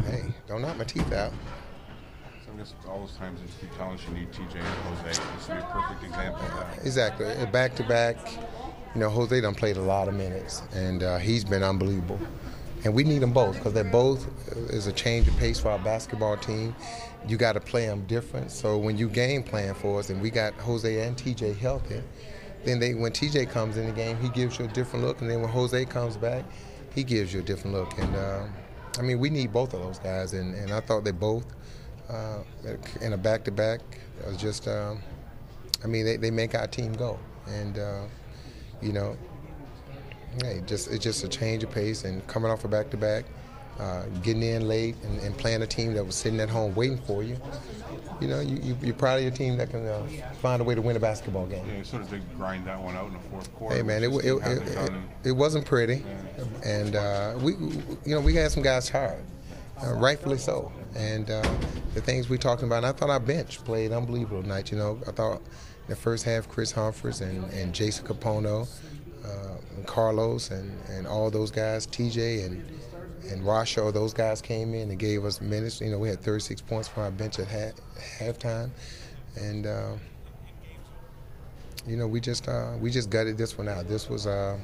Hey, don't knock my teeth out. So I guess all those times that you keep telling us you need TJ and Jose, this would be a perfect example of that. Exactly. Back-to-back, Jose done played a lot of minutes, and he's been unbelievable. And we need them both because they're both is a change of pace for our basketball team. You got to play them different. So when you game plan for us, and we got Jose and TJ healthy, then when TJ comes in the game, he gives you a different look, and then when Jose comes back, he gives you a different look. And we need both of those guys, and I thought they both in a back-to-back was just, they make our team go, and hey, it's just a change of pace, and coming off a back-to-back, getting in late and playing a team that was sitting at home waiting for you. You're proud of your team that can find a way to win a basketball game. Yeah, sort of did grind that one out in the fourth quarter. Hey man, it wasn't pretty, and we had some guys tired, rightfully so. And the things we talking about, and I thought our bench played unbelievable tonight. I thought in the first half, Chris Humphries and Jason Capono, and Carlos and all those guys, TJ and Rasho, those guys came in and gave us minutes. We had 36 points from our bench at halftime, and we just gutted this one out. This was a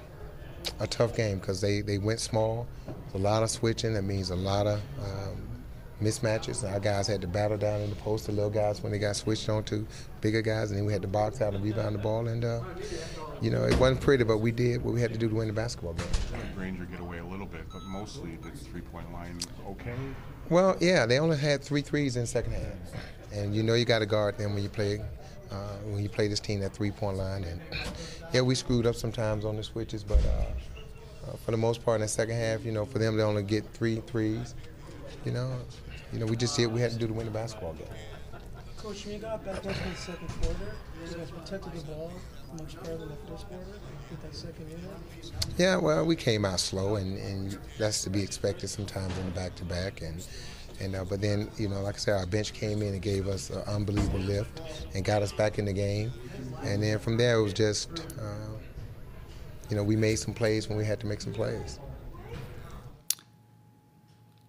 tough game because they went small. A lot of switching. That means a lot of mismatches. Our guys had to battle down in the post, the little guys, when they got switched on to bigger guys, and then we had to box out and rebound the ball. And it wasn't pretty, but we did what we had to do to win the basketball game. Granger get away a little bit, but mostly the three-point line okay? Well, yeah, they only had 3 threes in the second half, and you got to guard them when you play this team at three-point line. And yeah, we screwed up sometimes on the switches, but for the most part in the second half, for them to only get 3 threes, we just did what we had to do to win the basketball game. Coach, when you got back into the second quarter, you guys protected the ball much better than the first quarter with that second unit? Yeah, well, we came out slow, and that's to be expected sometimes in the back-to-back. But then, like I said, our bench came in and gave us an unbelievable lift and got us back in the game. And then from there, it was just, we made some plays when we had to make some plays.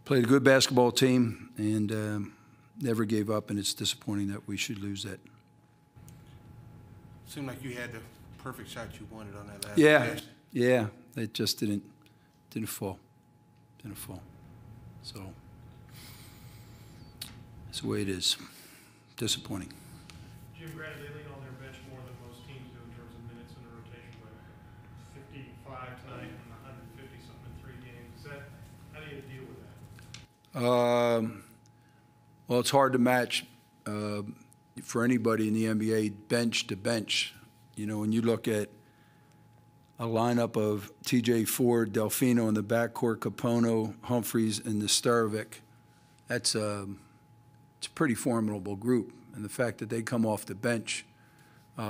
Played a good basketball team and never gave up, and it's disappointing that we should lose that. Seemed like you had the perfect shot you wanted on that last pass. Pass. Yeah, it just didn't fall. Didn't fall. So that's the way it is. Disappointing. Jim, granted, they lean on their bench more than most teams do in terms of minutes in a rotation, but 55 tonight and 150-something in 3 games. How do you deal with that? Well, it's hard to match for anybody in the NBA bench to bench. When you look at a lineup of T.J. Ford, Delfino in the backcourt, Capono, Humphries, and Nesterovic, it's a pretty formidable group. And the fact that they come off the bench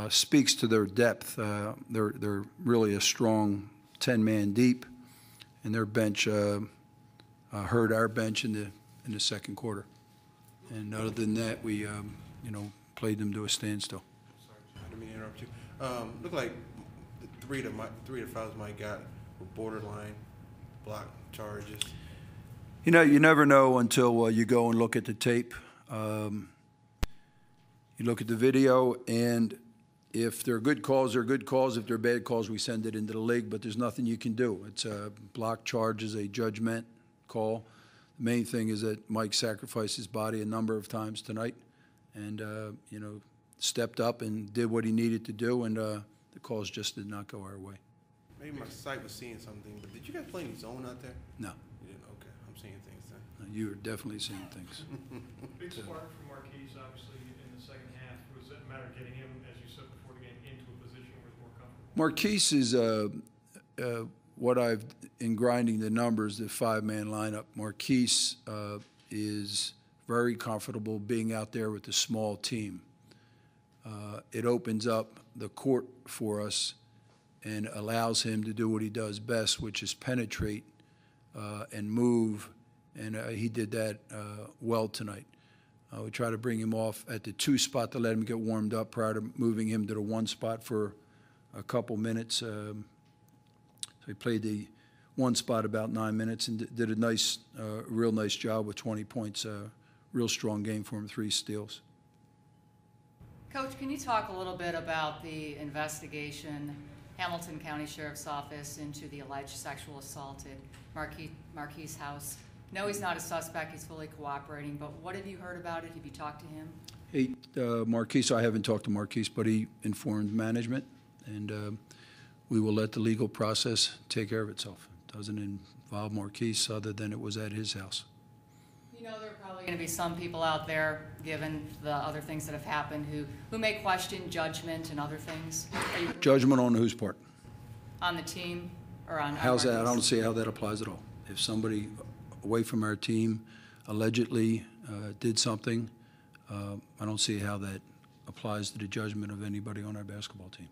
speaks to their depth. They're really a strong 10-man deep, and their bench hurt our bench in the second quarter. And other than that, we played them to a standstill. Sorry, I didn't mean to interrupt you. Looked like the three of the fouls Mike got were borderline block charges. You never know until you go and look at the tape. You look at the video, and if they're good calls, they're good calls. If they're bad calls, we send it into the league, but there's nothing you can do. It's a block charge is a judgment call. The main thing is that Mike sacrificed his body a number of times tonight and, stepped up and did what he needed to do, and the calls just did not go our way. Maybe my sight was seeing something, but did you guys play any zone out there? No. You didn't? Okay. I'm seeing things then. You are definitely seeing things. Big spark from Marquise, obviously, in the second half. Was it a matter of getting him, as you said before the game, into a position where he's more comfortable? Marquise is what I've, in grinding the numbers, the 5-man lineup, Marquise is very comfortable being out there with the small team. It opens up the court for us and allows him to do what he does best, which is penetrate and move, and he did that well tonight. We try to bring him off at the 2 spot to let him get warmed up prior to moving him to the 1 spot for a couple minutes. So he played the one spot about 9 minutes and did a nice, real nice job with 20 points. Real strong game for him, 3 steals. Coach, can you talk a little bit about the investigation, Hamilton County Sheriff's Office, into the alleged sexual assault at Marquis' house? No, he's not a suspect. He's fully cooperating. But what have you heard about it? Have you talked to him? Hey, Marquis, I haven't talked to Marquis, but he informed management, and we will let the legal process take care of itself. It doesn't involve Marquis other than it was at his house. You know, there are probably going to be some people out there, given the other things that have happened, who may question judgment and other things. Judgment on whose part? On the team or on How's that? I Marquis? don't see how that applies at all. If somebody away from our team allegedly did something, I don't see how that applies to the judgment of anybody on our basketball team.